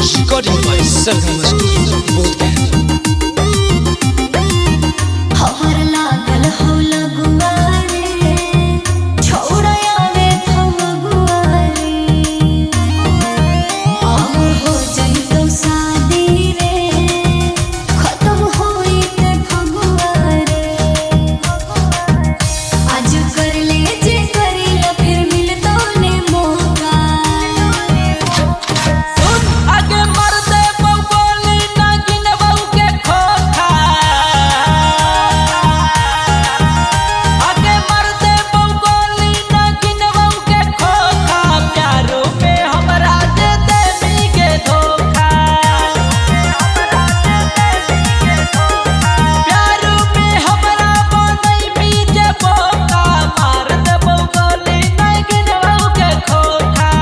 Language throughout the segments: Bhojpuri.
सरगम स्टूडियो बोध गया। हमर लागल हो लगुआरे छोड़ावे फगुआरे अब हो जइतो शादी रे खत्म होई ते फगुआरे आज कर ले जे करिला फिर मिलतो ने मौका सुन आगे मर दे बबोली नागिन बहू के खोखा आगे मर दे बबोली नागिन बहू के खोखा प्यारो में हमरा दे देवी के धोखा प्यारो में हमरा बनई बीजे बोका मार दे बबोली नागिन बहू के खोखा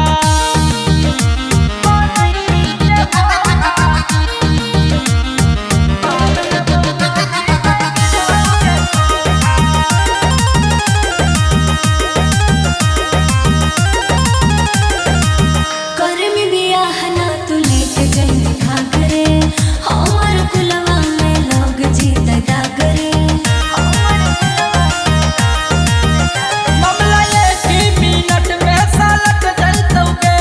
कर में बियाह ना तू लेके जइने घाघरे हमर कुलवा में लोग जीता करे मामला एक ही मिनट में सालट जैतौगे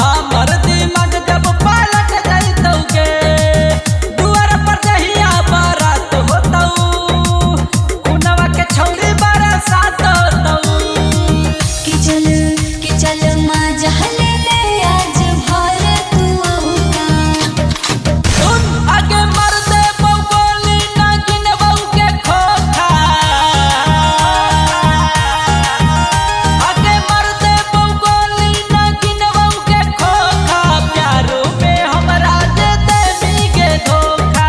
हमर दिमाग जब पालट जैतौगे दुआर पर जहिया बारात होतौ खुनवा के छौरी बरसात होतौ कि चल माँ जहले ले आज भर तू औका सुन आगे मर दे बबोली नागिन बहू के खोखा आगे मर दे बबोली नागिन बहू के खोखा प्यारो में हमरा दे देवी के धोखा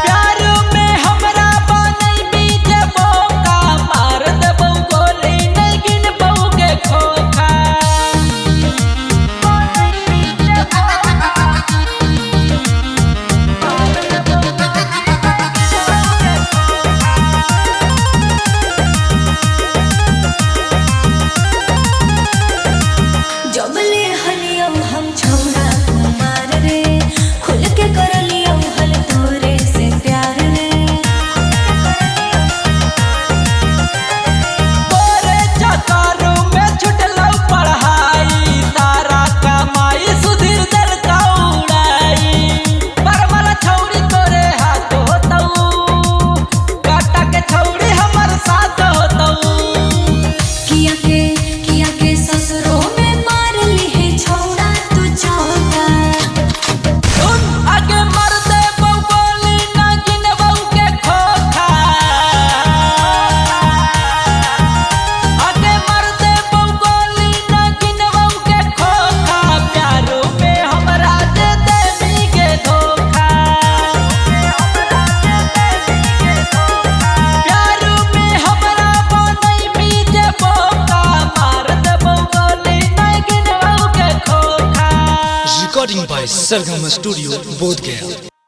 प्यारो में हमरा बनई बीजे बोका मार दे बबोली नागिन बहू के खोखा जबले हलियो हम छोड़ा कुमार रे खुल के कर लियो हल तोरे से प्यार रे तोरे चकारों में छुटलौ पढ़ाई तारा कमाई सुधीर दर दौड़ाई परमल छौरी तोरे हाथ होतौ काटा के छौरी हमर साथ होतौ किया के ससुरों में मार ली है छोड़ा तू चौका सुन आगे मर दे बबोली नागिन बहू के खोखा आगे मर दे बबोली नागिन बहू के खोखा प्यारो में हमरा दे देवी के धोखा प्यारो में हमरा बनई बीजे बोका मार दे बबोली नागिन बहू के खोखा रिकॉर्डिंग बाय सरगम स्टूडियो बोध गया।